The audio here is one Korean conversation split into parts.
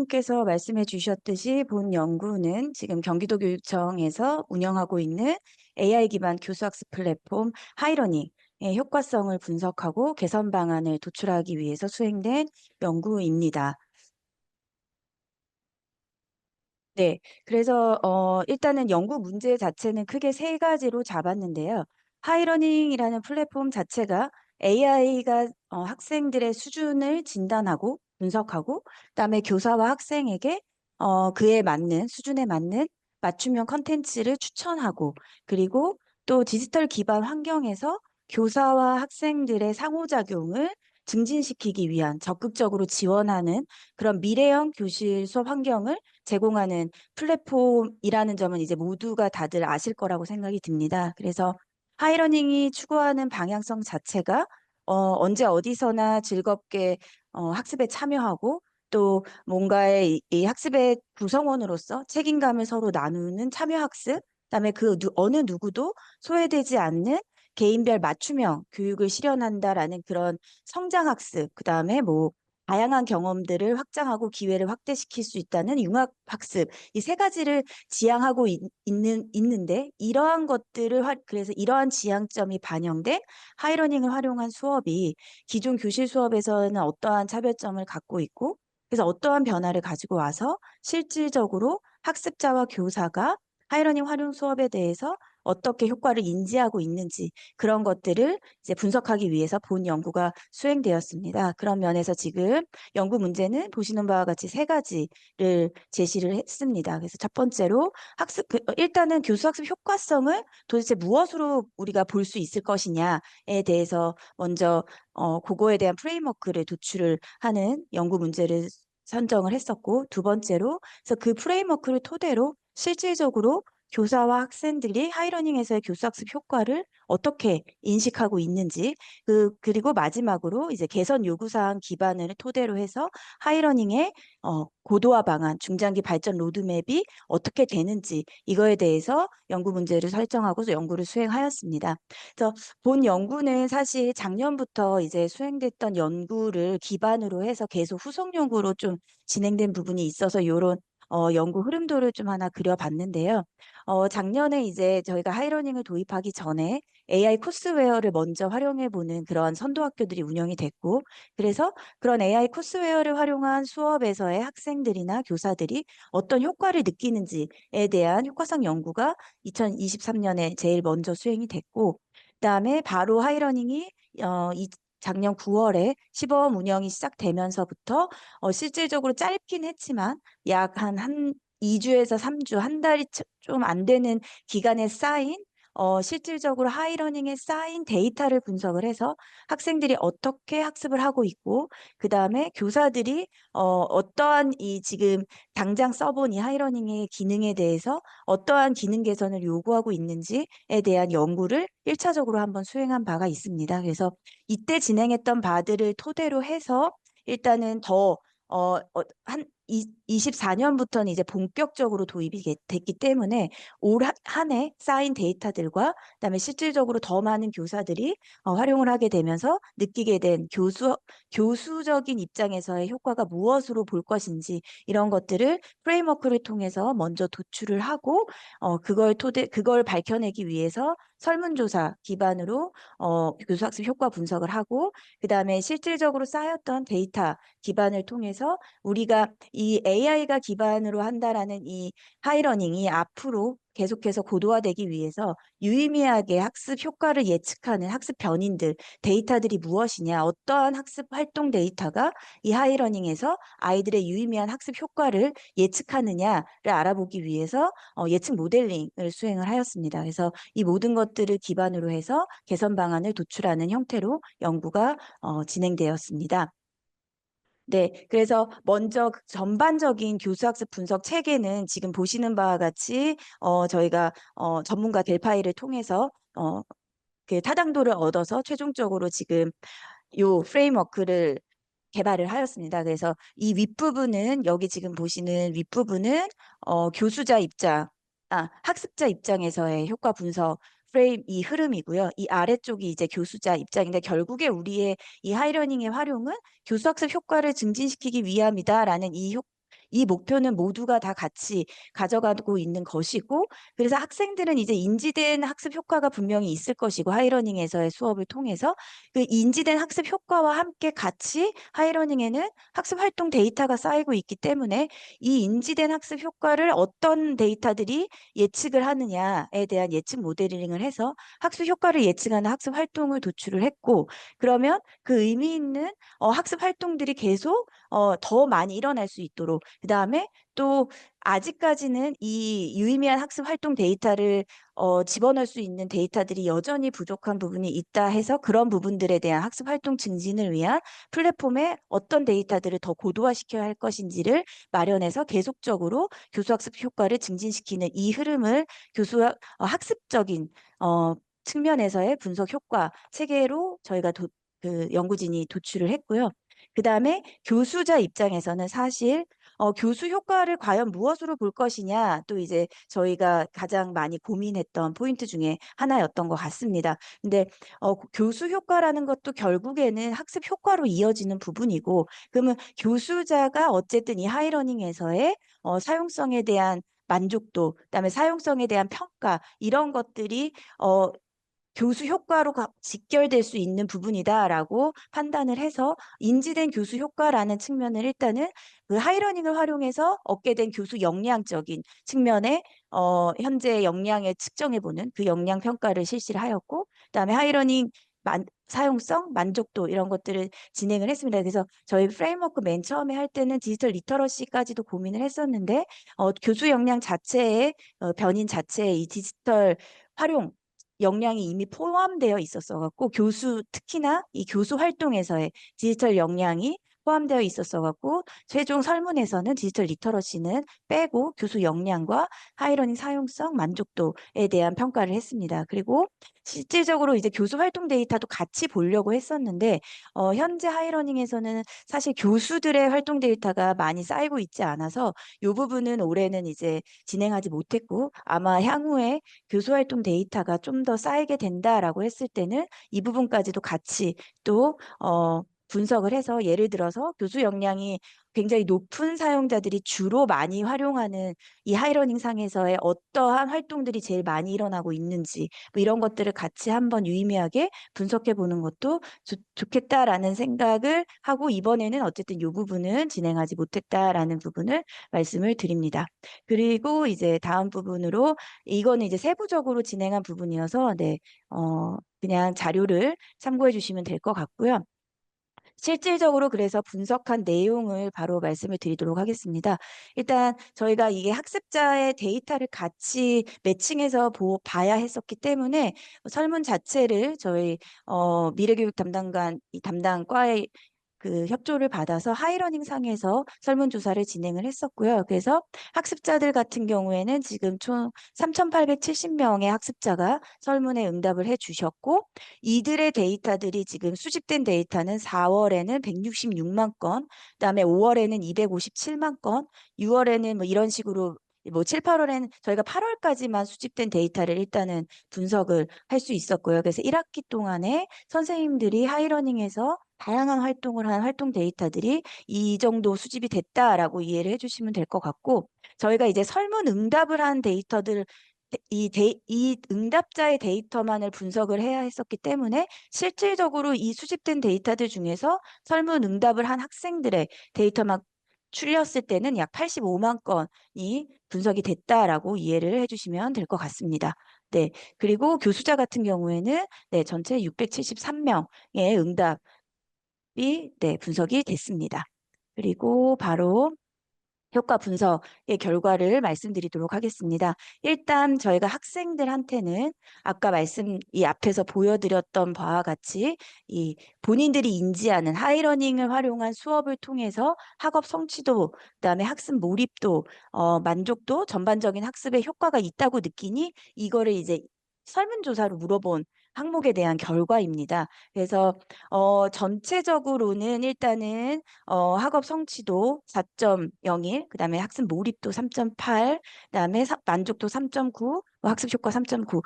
교수님께서 말씀해 주셨듯이 본 연구는 지금 경기도교육청에서 운영하고 있는 AI 기반 교수학습 플랫폼 하이러닝의 효과성을 분석하고 개선 방안을 도출하기 위해서 수행된 연구입니다. 네, 그래서 일단은 연구 문제 자체는 크게 세 가지로 잡았는데요. 하이러닝이라는 플랫폼 자체가 AI가 학생들의 수준을 진단하고 분석하고, 그다음에 교사와 학생에게 그에 맞는 수준에 맞는 맞춤형 컨텐츠를 추천하고, 그리고 또 디지털 기반 환경에서 교사와 학생들의 상호작용을 증진시키기 위한 적극적으로 지원하는 그런 미래형 교실 수업 환경을 제공하는 플랫폼이라는 점은 이제 모두가 다들 아실 거라고 생각이 듭니다. 그래서 하이러닝이 추구하는 방향성 자체가 언제 어디서나 즐겁게 학습에 참여하고 또 뭔가의 이 학습의 구성원으로서 책임감을 서로 나누는 참여 학습, 그다음에 어느 누구도 소외되지 않는 개인별 맞춤형 교육을 실현한다라는 그런 성장 학습, 그다음에 뭐 다양한 경험들을 확장하고 기회를 확대시킬 수 있다는 융합 학습, 이 세 가지를 지향하고 있는데 이러한 것들을 그래서 이러한 지향점이 반영된 하이러닝을 활용한 수업이 기존 교실 수업에서는 어떠한 차별점을 갖고 있고 그래서 어떠한 변화를 가지고 와서 실질적으로 학습자와 교사가 하이러닝 활용 수업에 대해서 어떻게 효과를 인지하고 있는지 그런 것들을 이제 분석하기 위해서 본 연구가 수행되었습니다. 그런 면에서 지금 연구 문제는 보시는 바와 같이 세 가지를 제시를 했습니다. 그래서 첫 번째로 일단은 교수학습 효과성을 도대체 무엇으로 우리가 볼 수 있을 것이냐에 대해서 먼저 그거에 대한 프레임워크를 도출을 하는 연구 문제를 선정을 했었고 두 번째로 그래서 그 프레임워크를 토대로 실질적으로 교사와 학생들이 하이러닝에서의 교수학습 효과를 어떻게 인식하고 있는지 그리고 마지막으로 이제 개선 요구사항 기반을 토대로 해서 하이러닝의 고도화 방안, 중장기 발전 로드맵이 어떻게 되는지 이거에 대해서 연구 문제를 설정하고 연구를 수행하였습니다. 그래서 본 연구는 사실 작년부터 이제 수행됐던 연구를 기반으로 해서 계속 후속 연구로 좀 진행된 부분이 있어서 이런 연구 흐름도를 좀 하나 그려봤는데요. 작년에 이제 저희가 하이러닝을 도입하기 전에 AI 코스웨어를 먼저 활용해보는 그런 선도 학교들이 운영이 됐고, 그래서 그런 AI 코스웨어를 활용한 수업에서의 학생들이나 교사들이 어떤 효과를 느끼는지에 대한 효과성 연구가 2023년에 제일 먼저 수행이 됐고, 그다음에 바로 하이러닝이 작년 9월에 시범 운영이 시작되면서부터 실질적으로 짧긴 했지만 약 한 2주에서 3주, 한 달이 좀 안 되는 기간에 쌓인 실질적으로 하이러닝에 쌓인 데이터를 분석을 해서 학생들이 어떻게 학습을 하고 있고 그다음에 교사들이 어떠한 이 지금 당장 써본 이 하이러닝의 기능에 대해서 어떠한 기능 개선을 요구하고 있는지에 대한 연구를 1차적으로 한번 수행한 바가 있습니다. 그래서 이때 진행했던 바들을 토대로 해서 일단은 한 24년부터는 이제 본격적으로 도입이 됐기 때문에 올 한 해 쌓인 데이터들과 그다음에 실질적으로 더 많은 교사들이 활용을 하게 되면서 느끼게 된 교수적인 입장에서의 효과가 무엇으로 볼 것인지 이런 것들을 프레임워크를 통해서 먼저 도출을 하고 그걸 밝혀내기 위해서 설문조사 기반으로 교수학습 효과 분석을 하고 그다음에 실질적으로 쌓였던 데이터 기반을 통해서 우리가 이 AI가 기반으로 한다라는 이 하이러닝이 앞으로 계속해서 고도화되기 위해서 유의미하게 학습 효과를 예측하는 학습 변인들, 데이터들이 무엇이냐, 어떠한 학습 활동 데이터가 이 하이러닝에서 아이들의 유의미한 학습 효과를 예측하느냐를 알아보기 위해서 예측 모델링을 수행을 하였습니다. 그래서 이 모든 것들을 기반으로 해서 개선 방안을 도출하는 형태로 연구가 진행되었습니다. 네, 그래서 먼저 전반적인 교수학습 분석 체계는 지금 보시는 바와 같이 저희가 전문가 델파이를 통해서 그 타당도를 얻어서 최종적으로 지금 요 프레임워크를 개발을 하였습니다. 그래서 이 윗부분은 여기 지금 보시는 윗부분은 교수자 입장, 학습자 입장에서의 효과 분석 이 흐름이고요. 이 아래쪽이 이제 교수자 입장인데 결국에 우리의 이 하이러닝의 활용은 교수학습 효과를 증진시키기 위함이다라는 이 이 목표는 모두가 다 같이 가져가고 있는 것이고, 그래서 학생들은 이제 인지된 학습 효과가 분명히 있을 것이고, 하이러닝에서의 수업을 통해서 그 인지된 학습 효과와 함께 같이 하이러닝에는 학습 활동 데이터가 쌓이고 있기 때문에 이 인지된 학습 효과를 어떤 데이터들이 예측을 하느냐에 대한 예측 모델링을 해서 학습 효과를 예측하는 학습 활동을 도출을 했고, 그러면 그 의미 있는 학습 활동들이 계속 더 많이 일어날 수 있도록, 그다음에 또 아직까지는 이 유의미한 학습 활동 데이터를 집어넣을 수 있는 데이터들이 여전히 부족한 부분이 있다 해서 그런 부분들에 대한 학습 활동 증진을 위한 플랫폼에 어떤 데이터들을 더 고도화시켜야 할 것인지를 마련해서 계속적으로 교수학습 효과를 증진시키는 이 흐름을 학습적인 측면에서의 분석 효과 체계로 저희가 그 연구진이 도출을 했고요. 그 다음에 교수자 입장에서는 사실 교수 효과를 과연 무엇으로 볼 것이냐, 또 이제 저희가 가장 많이 고민했던 포인트 중에 하나였던 것 같습니다. 근데 교수 효과라는 것도 결국에는 학습 효과로 이어지는 부분이고, 그러면 교수자가 어쨌든 이 하이러닝에서의 사용성에 대한 만족도, 그다음에 사용성에 대한 평가 이런 것들이 교수 효과로 직결될 수 있는 부분이다라고 판단을 해서 인지된 교수 효과라는 측면을 일단은 그 하이러닝을 활용해서 얻게 된 교수 역량적인 측면에 현재 역량을 측정해보는 그 역량 평가를 실시를 하였고, 그다음에 하이러닝 사용성, 만족도 이런 것들을 진행을 했습니다. 그래서 저희 프레임워크 맨 처음에 할 때는 디지털 리터러시까지도 고민을 했었는데 교수 역량 자체의 변인 자체의 이 디지털 활용 역량이 이미 포함되어 있었어 갖고 특히나 이 교수 활동에서의 디지털 역량이 포함되어 있었어 갖고 최종 설문에서는 디지털 리터러시는 빼고 교수 역량과 하이러닝 사용성 만족도에 대한 평가를 했습니다. 그리고 실질적으로 이제 교수 활동 데이터도 같이 보려고 했었는데 현재 하이러닝에서는 사실 교수들의 활동 데이터가 많이 쌓이고 있지 않아서 이 부분은 올해는 이제 진행하지 못했고, 아마 향후에 교수 활동 데이터가 좀 더 쌓이게 된다라고 했을 때는 이 부분까지도 같이 또 분석을 해서, 예를 들어서 교수 역량이 굉장히 높은 사용자들이 주로 많이 활용하는 이 하이러닝 상에서의 어떠한 활동들이 제일 많이 일어나고 있는지 뭐 이런 것들을 같이 한번 유의미하게 분석해 보는 것도 좋겠다라는 생각을 하고, 이번에는 어쨌든 이 부분은 진행하지 못했다라는 부분을 말씀을 드립니다. 그리고 이제 다음 부분으로, 이거는 이제 세부적으로 진행한 부분이어서 그냥 자료를 참고해 주시면 될 것 같고요. 실질적으로 그래서 분석한 내용을 바로 말씀을 드리도록 하겠습니다. 일단 저희가 이게 학습자의 데이터를 같이 매칭해서 봐야 했었기 때문에 설문 자체를 저희 미래교육 담당관 이 담당 과의 그 협조를 받아서 하이러닝 상에서 설문조사를 진행을 했었고요. 그래서 학습자들 같은 경우에는 지금 총 3,870명의 학습자가 설문에 응답을 해주셨고, 이들의 데이터들이 지금 수집된 데이터는 4월에는 166만 건, 그다음에 5월에는 257만 건, 6월에는 뭐 이런 식으로 뭐 7, 8월에는 저희가 8월까지만 수집된 데이터를 일단은 분석을 할 수 있었고요. 그래서 1학기 동안에 선생님들이 하이러닝에서 다양한 활동을 한 활동 데이터들이 이 정도 수집이 됐다라고 이해를 해주시면 될 것 같고, 저희가 이제 설문 응답을 한 데이터들, 이 응답자의 데이터만을 분석을 해야 했었기 때문에 실질적으로 이 수집된 데이터들 중에서 설문 응답을 한 학생들의 데이터만 추렸을 때는 약 85만 건이 분석이 됐다라고 이해를 해주시면 될 것 같습니다. 네, 그리고 교수자 같은 경우에는 전체 673명의 응답이 분석이 됐습니다. 그리고 바로 효과 분석의 결과를 말씀드리도록 하겠습니다. 일단 저희가 학생들한테는 아까 이 앞에서 보여드렸던 바와 같이 이 본인들이 인지하는 하이러닝을 활용한 수업을 통해서 학업 성취도, 그다음에 학습 몰입도, 만족도, 전반적인 학습에 효과가 있다고 느끼니 이거를 이제 설문조사로 물어본 항목에 대한 결과입니다. 그래서 전체적으로는 일단은 학업 성취도 4.01, 그다음에 학습 몰입도 3.8, 그다음에 만족도 3.9, 학습 효과 3.9.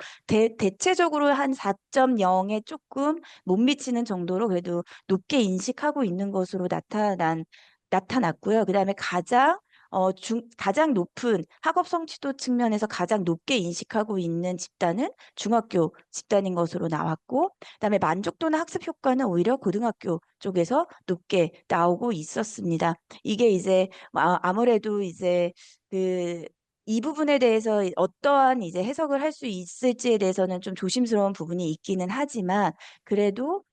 대체적으로 한 4.0에 조금 못 미치는 정도로 그래도 높게 인식하고 있는 것으로 나타났고요. 그다음에 가장 가장 높은 학업 성취도 측면에서 가장 높게 인식하고 있는 집단은 중학교 집단인 것으로 나왔고, 그다음에 만족도나 학습 효과는 오히려 고등학교 쪽에서 높게 나오고 있었습니다. 이게 이제 아무래도 이제 그 이 부분에 대해서 어떠한 이제 해석을 할 수 있을지에 대해서는 좀 조심스러운 부분이 있기는 하지만, 그래도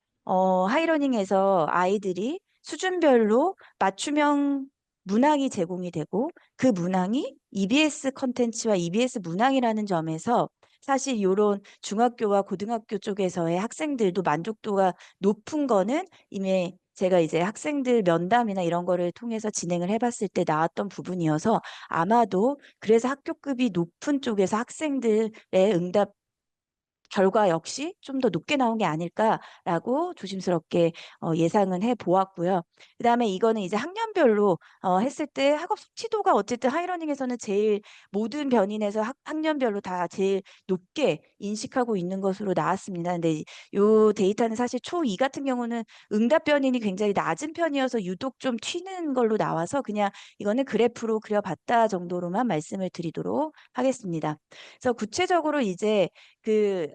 하이러닝에서 아이들이 수준별로 맞춤형 문항이 제공이 되고, 그 문항이 EBS 컨텐츠와 EBS 문항이라는 점에서 사실 이런 중학교와 고등학교 쪽에서의 학생들도 만족도가 높은 거는 이미 제가 이제 학생들 면담이나 이런 거를 통해서 진행을 해봤을 때 나왔던 부분이어서, 아마도 그래서 학교급이 높은 쪽에서 학생들의 응답 결과 역시 좀 더 높게 나온 게 아닐까라고 조심스럽게 예상은 해 보았고요. 그다음에 이거는 이제 학년별로 했을 때 학업 성취도가 어쨌든 하이러닝에서는 제일 모든 변인에서 학년별로 다 제일 높게 인식하고 있는 것으로 나왔습니다. 근데 이 데이터는 사실 초2 같은 경우는 응답 변인이 굉장히 낮은 편이어서 유독 좀 튀는 걸로 나와서 그냥 이거는 그래프로 그려봤다 정도로만 말씀을 드리도록 하겠습니다. 그래서 구체적으로 이제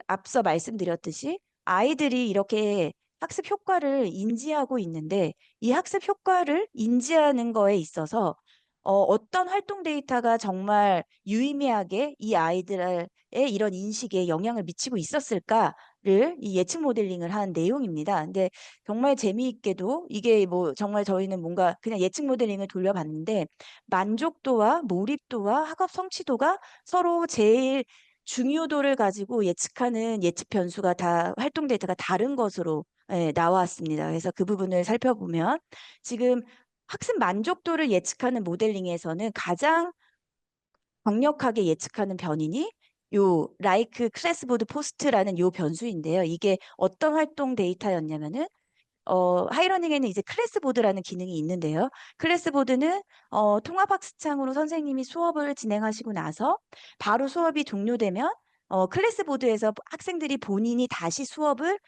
앞서 말씀드렸듯이 아이들이 이렇게 학습 효과를 인지하고 있는데, 이 학습 효과를 인지하는 거에 있어서 어떤 활동 데이터가 정말 유의미하게 이 아이들의 이런 인식에 영향을 미치고 있었을까를 이 예측 모델링을 한 내용입니다. 근데 정말 재미있게도 이게 뭐 정말 저희는 뭔가 그냥 예측 모델링을 돌려봤는데, 만족도와 몰입도와 학업 성취도가 서로 제일 중요도를 가지고 예측하는 예측 변수가 다 활동 데이터가 다른 것으로 나왔습니다. 그래서 그 부분을 살펴보면 지금 학습 만족도를 예측하는 모델링에서는 가장 강력하게 예측하는 변인이 요 라이크 클래스보드 포스트라는 요 변수인데요. 이게 어떤 활동 데이터였냐면은 하이러닝에는 이제 클래스보드라는 기능이 있는데요. 클래스보드는 통합학습창으로 선생님이 수업을 진행하시고 나서 바로 수업이 종료되면 클래스보드에서 학생들이 본인이 다시 수업을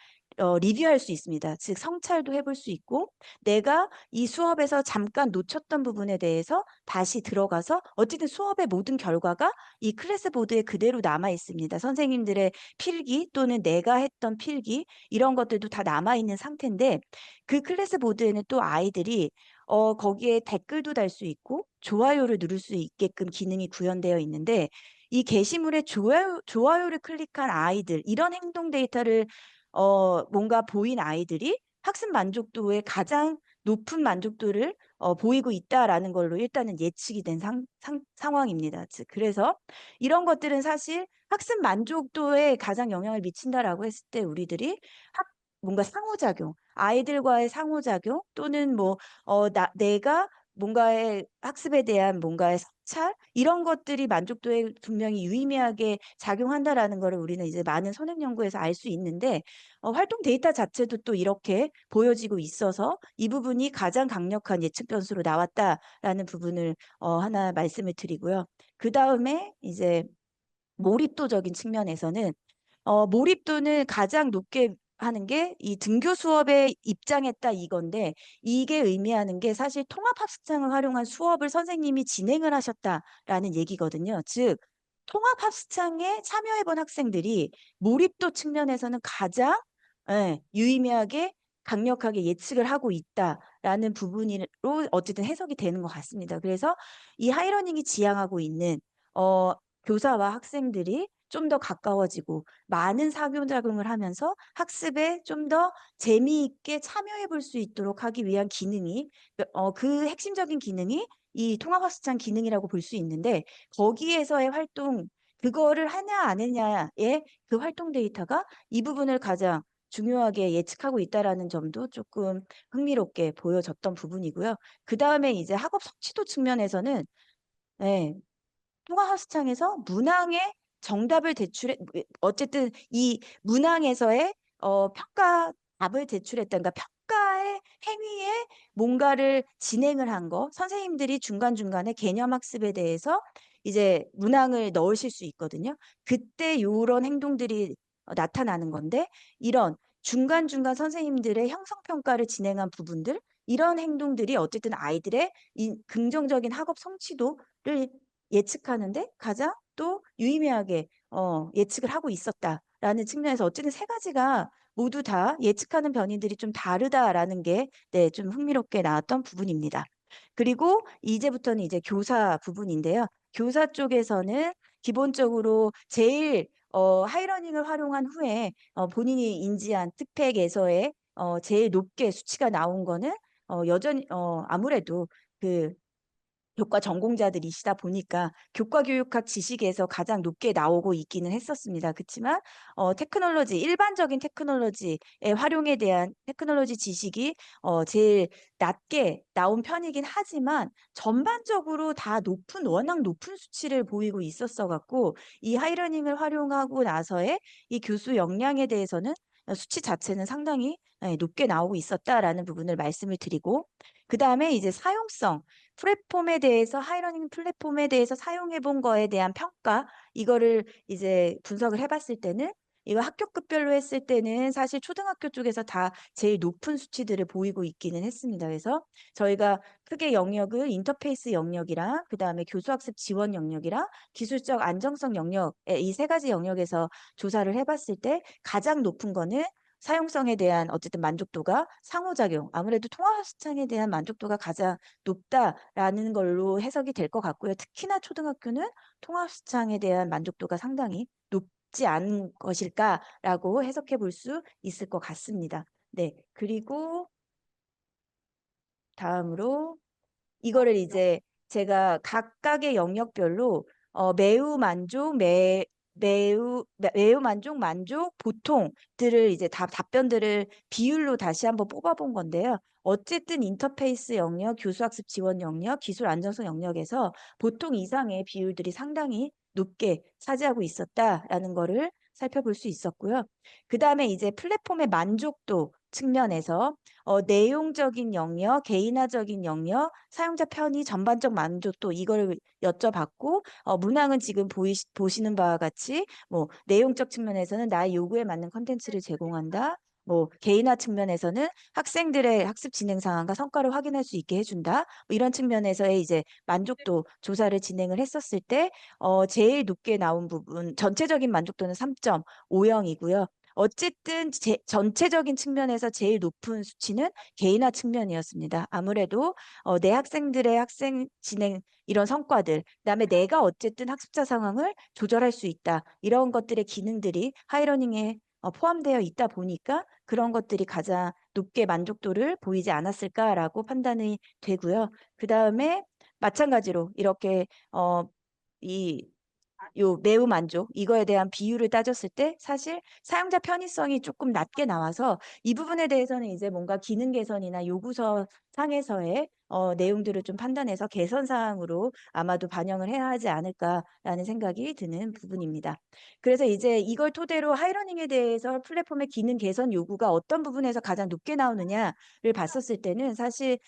리뷰할 수 있습니다. 즉 성찰도 해볼 수 있고, 내가 이 수업에서 잠깐 놓쳤던 부분에 대해서 다시 들어가서 어쨌든 수업의 모든 결과가 이 클래스보드에 그대로 남아 있습니다. 선생님들의 필기 또는 내가 했던 필기 이런 것들도 다 남아 있는 상태인데, 그 클래스보드에는 또 아이들이 거기에 댓글도 달 수 있고 좋아요를 누를 수 있게끔 기능이 구현되어 있는데, 이 게시물에 좋아요를 클릭한 아이들, 이런 행동 데이터를 뭔가 보인 아이들이 학습 만족도의 가장 높은 만족도를 보이고 있다라는 걸로 일단은 예측이 된 상황입니다. 그래서 이런 것들은 사실 학습 만족도에 가장 영향을 미친다라고 했을 때 우리들이 뭔가 상호작용, 아이들과의 상호작용 또는 뭐 내가 뭔가의 학습에 대한 뭔가의 성찰 이런 것들이 만족도에 분명히 유의미하게 작용한다라는 거를 우리는 이제 많은 선행 연구에서 알 수 있는데, 활동 데이터 자체도 또 이렇게 보여지고 있어서 이 부분이 가장 강력한 예측 변수로 나왔다라는 부분을 하나 말씀을 드리고요. 그 다음에 이제 몰입도적인 측면에서는 몰입도는 가장 높게 하는 게 이 등교 수업에 입장했다 이건데, 이게 의미하는 게 사실 통합학습장을 활용한 수업을 선생님이 진행을 하셨다라는 얘기거든요. 즉 통합학습장에 참여해본 학생들이 몰입도 측면에서는 가장 유의미하게 강력하게 예측을 하고 있다라는 부분으로 어쨌든 해석이 되는 것 같습니다. 그래서 이 하이러닝이 지향하고 있는 어, 교사와 학생들이 좀 더 가까워지고 많은 상호작용을 하면서 학습에 좀 더 재미있게 참여해 볼 수 있도록 하기 위한 기능이 그 핵심적인 기능이 이 통합학습장 기능이라고 볼 수 있는데, 거기에서의 활동 그거를 하냐 안 하냐의 그 활동 데이터가 이 부분을 가장 중요하게 예측하고 있다라는 점도 조금 흥미롭게 보여졌던 부분이고요. 그 다음에 이제 학업 성취도 측면에서는 네, 통합학습장에서 문항의 정답을 어쨌든 이 문항에서의 평가 답을 제출했다. 그러니까 평가의 행위에 뭔가를 진행을 한 거, 선생님들이 중간중간에 개념 학습에 대해서 이제 문항을 넣으실 수 있거든요. 그때 이런 행동들이 나타나는 건데, 이런 중간중간 선생님들의 형성평가를 진행한 부분들, 이런 행동들이 어쨌든 아이들의 이 긍정적인 학업 성취도를 예측하는데 가장 또 유의미하게 예측을 하고 있었다라는 측면에서 어쨌든 세 가지가 모두 다 예측하는 변이들이 좀 다르다라는 게 네, 좀 흥미롭게 나왔던 부분입니다. 그리고 이제부터는 이제 교사 부분인데요. 교사 쪽에서는 기본적으로 제일 하이러닝을 활용한 후에 본인이 인지한 특패에서의 제일 높게 수치가 나온 거는 여전히 아무래도 그 교과 전공자들이시다 보니까 교과 교육학 지식에서 가장 높게 나오고 있기는 했었습니다. 그렇지만 테크놀로지 일반적인 테크놀로지의 활용에 대한 테크놀로지 지식이 제일 낮게 나온 편이긴 하지만 전반적으로 다 워낙 높은 수치를 보이고 있었어 갖고 이 하이러닝을 활용하고 나서의 이 교수 역량에 대해서는 수치 자체는 상당히 높게 나오고 있었다라는 부분을 말씀을 드리고 그다음에 이제 사용성 플랫폼에 대해서 하이러닝 플랫폼에 대해서 사용해 본 거에 대한 평가 이거를 이제 분석을 해봤을 때는 이거 학교급별로 했을 때는 사실 초등학교 쪽에서 다 제일 높은 수치들을 보이고 있기는 했습니다. 그래서 저희가 크게 영역을 인터페이스 영역이랑 그다음에 교수학습 지원 영역이랑 기술적 안정성 영역 이 세 가지 영역에서 조사를 해봤을 때 가장 높은 거는 사용성에 대한 어쨌든 만족도가 상호작용 아무래도 통합시장에 대한 만족도가 가장 높다라는 걸로 해석이 될 것 같고요. 특히나 초등학교는 통합시장에 대한 만족도가 상당히 높지 않은 것일까라고 해석해 볼 수 있을 것 같습니다. 네, 그리고 다음으로 이거를 이제 제가 각각의 영역별로 매우 만족, 매우 만족, 만족, 보통들을 이제 답변들을 비율로 다시 한번 뽑아본 건데요. 어쨌든 인터페이스 영역, 교수학습 지원 영역, 기술 안정성 영역에서 보통 이상의 비율들이 상당히 높게 차지하고 있었다라는 거를 살펴볼 수 있었고요. 그 다음에 이제 플랫폼의 만족도 측면에서 내용적인 영역, 개인화적인 영역, 사용자 편의, 전반적 만족도 이걸 여쭤봤고 문항은 지금 보시는 바와 같이 뭐 내용적 측면에서는 나의 요구에 맞는 컨텐츠를 제공한다. 뭐 개인화 측면에서는 학생들의 학습 진행 상황과 성과를 확인할 수 있게 해준다. 뭐 이런 측면에서의 이제 만족도 조사를 진행을 했었을 때 제일 높게 나온 부분 전체적인 만족도는 3.50이고요. 어쨌든 전체적인 측면에서 제일 높은 수치는 개인화 측면이었습니다. 아무래도 내 학생들의 학생 진행 이런 성과들, 그다음에 내가 어쨌든 학습자 상황을 조절할 수 있다. 이런 것들의 기능들이 하이러닝에 포함되어 있다 보니까 그런 것들이 가장 높게 만족도를 보이지 않았을까라고 판단이 되고요. 그다음에 마찬가지로 이렇게 이 매우 만족 이거에 대한 비율을 따졌을 때 사실 사용자 편의성이 조금 낮게 나와서 이 부분에 대해서는 이제 뭔가 기능 개선이나 요구서 상에서의 내용들을 좀 판단해서 개선 사항으로 아마도 반영을 해야 하지 않을까라는 생각이 드는 부분입니다. 그래서 이제 이걸 토대로 하이러닝에 대해서 플랫폼의 기능 개선 요구가 어떤 부분에서 가장 높게 나오느냐를 봤었을 때는 사실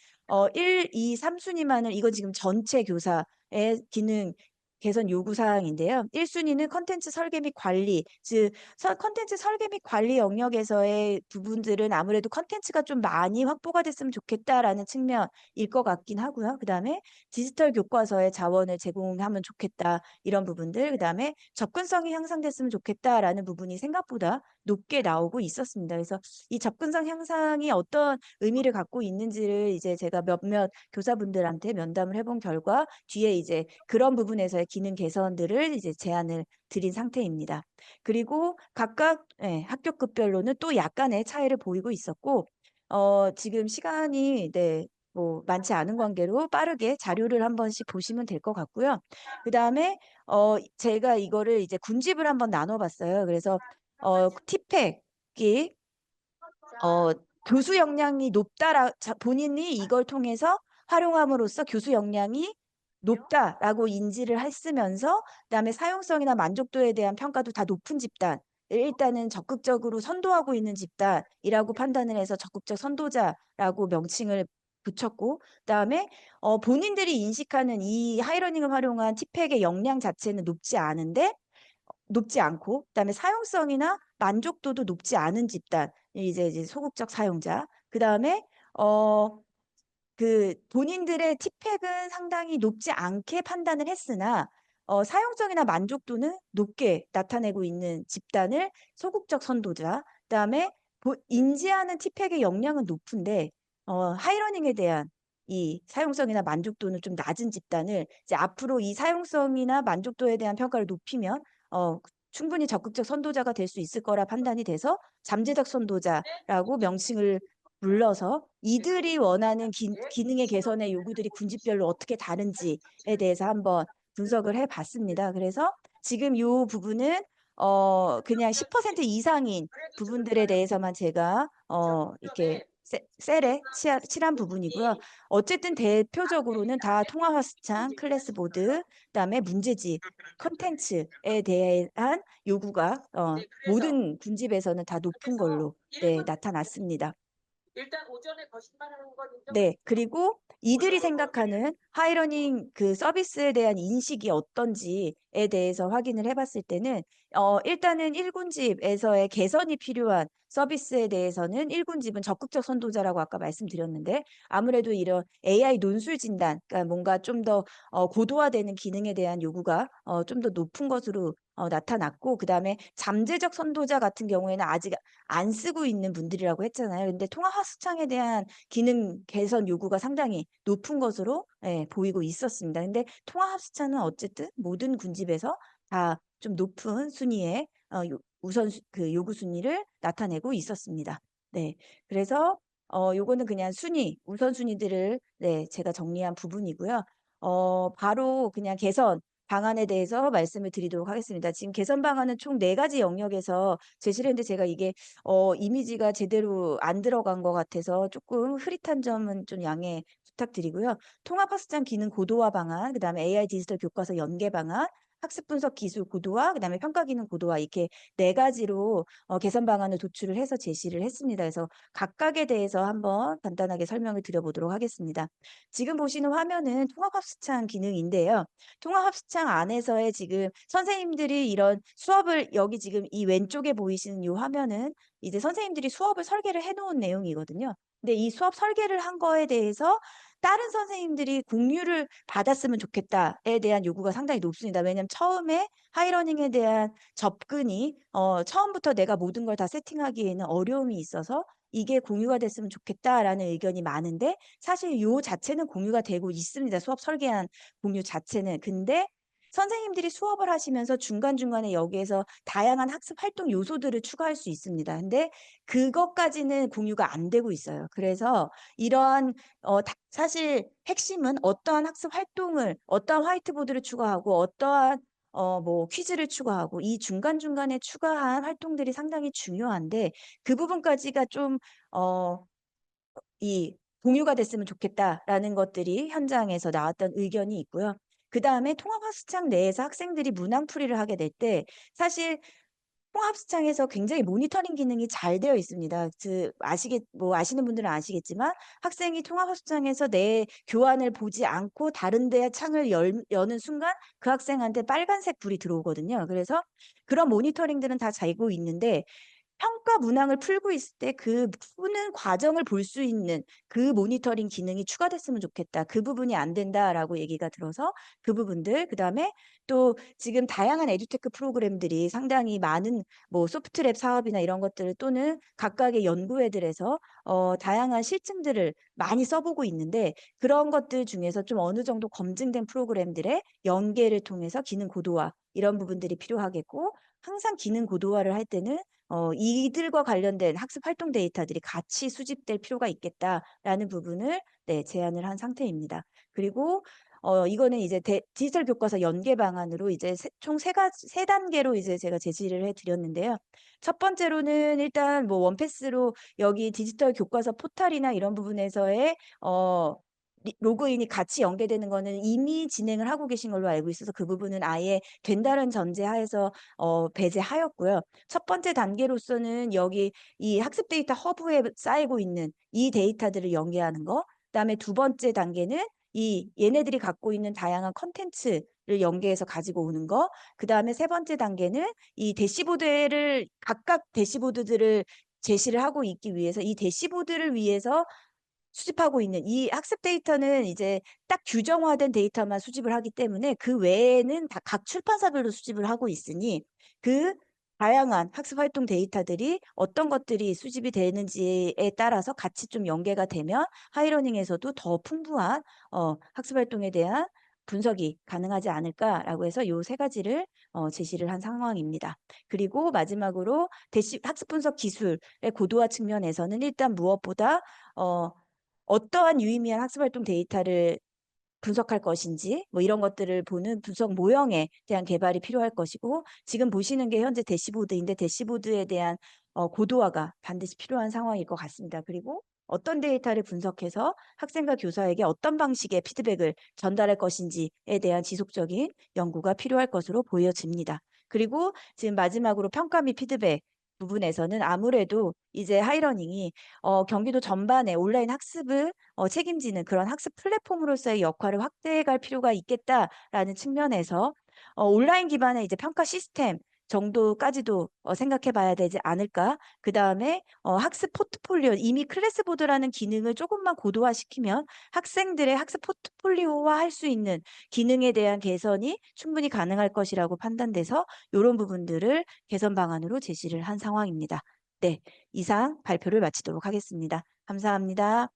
1, 2, 3순위만을 이건 지금 전체 교사의 기능 개선 요구 사항인데요. 1순위는 컨텐츠 설계 및 관리, 즉 컨텐츠 설계 및 관리 영역에서의 부분들은 아무래도 컨텐츠가 좀 많이 확보가 됐으면 좋겠다라는 측면일 것 같긴 하고요. 그다음에 디지털 교과서의 자원을 제공하면 좋겠다 이런 부분들, 그다음에 접근성이 향상됐으면 좋겠다라는 부분이 생각보다 높게 나오고 있었습니다. 그래서 이 접근성 향상이 어떤 의미를 갖고 있는지를 이제 제가 몇몇 교사분들한테 면담을 해본 결과 뒤에 이제 그런 부분에서의 기능 개선들을 이제 제안을 드린 상태입니다. 그리고 각각 학교급별로는 또 약간의 차이를 보이고 있었고 지금 시간이 뭐 많지 않은 관계로 빠르게 자료를 한 번씩 보시면 될 것 같고요. 그다음에 제가 이거를 이제 군집을 한번 나눠 봤어요. 그래서 티팩이 어, 교수 역량이 본인이 이걸 통해서 활용함으로써 교수 역량이 높다라고 인지를 했으면서 그다음에 사용성이나 만족도에 대한 평가도 다 높은 집단. 일단은 적극적으로 선도하고 있는 집단이라고 판단을 해서 적극적 선도자라고 명칭을 붙였고 그다음에 본인들이 인식하는 이 하이러닝을 활용한 티팩의 역량 자체는 높지 않고 그다음에 사용성이나 만족도도 높지 않은 집단 이제 소극적 사용자 그다음에 그 본인들의 티팩은 상당히 높지 않게 판단을 했으나 사용성이나 만족도는 높게 나타내고 있는 집단을 소극적 선도자, 그다음에 인지하는 티팩의 역량은 높은데 하이러닝에 대한 이 사용성이나 만족도는 좀 낮은 집단을 이제 앞으로 이 사용성이나 만족도에 대한 평가를 높이면 충분히 적극적 선도자가 될 수 있을 거라 판단이 돼서 잠재적 선도자라고 명칭을 불러서 이들이 원하는 기능의 개선의 요구들이 군집별로 어떻게 다른지에 대해서 한번 분석을 해봤습니다. 그래서 지금 요 부분은 그냥 10% 이상인 부분들에 대해서만 제가 이렇게 셀에 칠한 부분이고요. 어쨌든 대표적으로는 다 통합 화수창, 클래스보드, 그다음에 문제집, 컨텐츠에 대한 요구가 모든 군집에서는 다 높은 걸로 나타났습니다. 일단 오전에 거짓말하는 건 네, 그리고 이들이 생각하는 하이러닝 그 서비스에 대한 인식이 어떤지에 대해서 확인을 해봤을 때는 일단은 1군집에서의 개선이 필요한 서비스에 대해서는 1군집은 적극적 선도자라고 아까 말씀드렸는데 아무래도 이런 AI 논술 진단, 그러니까 뭔가 좀 더 고도화되는 기능에 대한 요구가 좀 더 높은 것으로 나타났고 그다음에 잠재적 선도자 같은 경우에는 아직 안 쓰고 있는 분들이라고 했잖아요. 근데 통화 하수창에 대한 기능 개선 요구가 상당히 높은 것으로 보이고 있었습니다. 근데 통화 합수차는 어쨌든 모든 군집에서 다 좀 높은 순위의 우선 그 요구 순위를 나타내고 있었습니다. 네, 그래서 요거는 그냥 순위, 우선 순위들을 제가 정리한 부분이고요. 바로 그냥 개선 방안에 대해서 말씀을 드리도록 하겠습니다. 지금 개선 방안은 총 4가지 영역에서 제시를 했는데 제가 이게 이미지가 제대로 안 들어간 것 같아서 조금 흐릿한 점은 좀 양해 부탁드리고요. 통합 학습장 기능 고도화 방안, 그다음에 AI 디지털 교과서 연계 방안, 학습 분석 기술 고도화, 그다음에 평가 기능 고도화 이렇게 4가지로 개선 방안을 도출을 해서 제시를 했습니다. 그래서 각각에 대해서 한번 간단하게 설명을 드려보도록 하겠습니다. 지금 보시는 화면은 통합 학습장 기능인데요. 통합 학습장 안에서의 지금 선생님들이 이런 수업을 여기 지금 이 왼쪽에 보이시는 이 화면은 이제 선생님들이 수업을 설계를 해놓은 내용이거든요. 근데 이 수업 설계를 한 거에 대해서 다른 선생님들이 공유를 받았으면 좋겠다에 대한 요구가 상당히 높습니다. 왜냐하면 처음에 하이러닝에 대한 접근이 처음부터 내가 모든 걸 다 세팅하기에는 어려움이 있어서 이게 공유가 됐으면 좋겠다라는 의견이 많은데 사실 요 자체는 공유가 되고 있습니다. 수업 설계한 공유 자체는. 근데 선생님들이 수업을 하시면서 중간중간에 여기에서 다양한 학습 활동 요소들을 추가할 수 있습니다. 근데 그것까지는 공유가 안 되고 있어요. 그래서 이러한 사실 핵심은 어떠한 학습 활동을 어떠한 화이트보드를 추가하고 어떠한 뭐 퀴즈를 추가하고 이 중간중간에 추가한 활동들이 상당히 중요한데 그 부분까지가 좀 이 공유가 됐으면 좋겠다라는 것들이 현장에서 나왔던 의견이 있고요. 그다음에 통합학습장 내에서 학생들이 문항풀이를 하게 될 때 사실 통합학습장에서 굉장히 모니터링 기능이 잘 되어 있습니다. 아시는 분들은 아시겠지만 학생이 통합학습장에서 내 교환을 보지 않고 다른 데 창을 여는 순간 그 학생한테 빨간색 불이 들어오거든요. 그래서 그런 모니터링들은 다 되고 있는데 평가 문항을 풀고 있을 때 그 푸는 과정을 볼 수 있는 그 모니터링 기능이 추가됐으면 좋겠다. 그 부분이 안 된다라고 얘기가 들어서 그 부분들 그다음에 또 지금 다양한 에듀테크 프로그램들이 상당히 많은 뭐 소프트랩 사업이나 이런 것들 또는 각각의 연구회들에서 다양한 실증들을 많이 써보고 있는데 그런 것들 중에서 좀 어느 정도 검증된 프로그램들의 연계를 통해서 기능 고도화 이런 부분들이 필요하겠고 항상 기능 고도화를 할 때는 이들과 관련된 학습 활동 데이터들이 같이 수집될 필요가 있겠다라는 부분을 제안을 한 상태입니다. 그리고 이거는 이제 디지털 교과서 연계 방안으로 이제 총 세 단계로 이제 제가 제시를 해드렸는데요. 첫 번째로는 일단 뭐 원패스로 여기 디지털 교과서 포탈이나 이런 부분에서의 로그인이 같이 연계되는 거는 이미 진행을 하고 계신 걸로 알고 있어서 그 부분은 아예 된다는 전제하에서 배제하였고요. 첫 번째 단계로서는 여기 이 학습 데이터 허브에 쌓이고 있는 이 데이터들을 연계하는 거. 그다음에 두 번째 단계는 얘네들이 갖고 있는 다양한 컨텐츠를 연계해서 가지고 오는 거. 그다음에 세 번째 단계는 이 대시보드를 각각 대시보드들을 제시를 하고 있기 위해서 이 대시보드를 위해서 수집하고 있는 이 학습 데이터는 이제 딱 규정화된 데이터만 수집을 하기 때문에 그 외에는 다 각 출판사별로 수집을 하고 있으니 그 다양한 학습 활동 데이터들이 어떤 것들이 수집이 되는지에 따라서 같이 좀 연계가 되면 하이러닝에서도 더 풍부한 학습 활동에 대한 분석이 가능하지 않을까라고 해서 요 세 가지를 제시를 한 상황입니다. 그리고 마지막으로 학습 분석 기술의 고도화 측면에서는 일단 무엇보다 어떠한 유의미한 학습 활동 데이터를 분석할 것인지 뭐 이런 것들을 보는 분석 모형에 대한 개발이 필요할 것이고, 지금 보시는 게 현재 대시보드인데 대시보드에 대한 고도화가 반드시 필요한 상황일 것 같습니다. 그리고 어떤 데이터를 분석해서 학생과 교사에게 어떤 방식의 피드백을 전달할 것인지에 대한 지속적인 연구가 필요할 것으로 보여집니다. 그리고 지금 마지막으로 평가 및 피드백 부분에서는 아무래도 이제 하이러닝이 경기도 전반에 온라인 학습을 책임지는 그런 학습 플랫폼으로서의 역할을 확대해 갈 필요가 있겠다라는 측면에서 온라인 기반의 이제 평가 시스템 정도까지도 생각해 봐야 되지 않을까. 그다음에 학습 포트폴리오, 이미 클래스보드라는 기능을 조금만 고도화시키면 학생들의 학습 포트폴리오화 할 수 있는 기능에 대한 개선이 충분히 가능할 것이라고 판단돼서 이런 부분들을 개선 방안으로 제시를 한 상황입니다. 네, 이상 발표를 마치도록 하겠습니다. 감사합니다.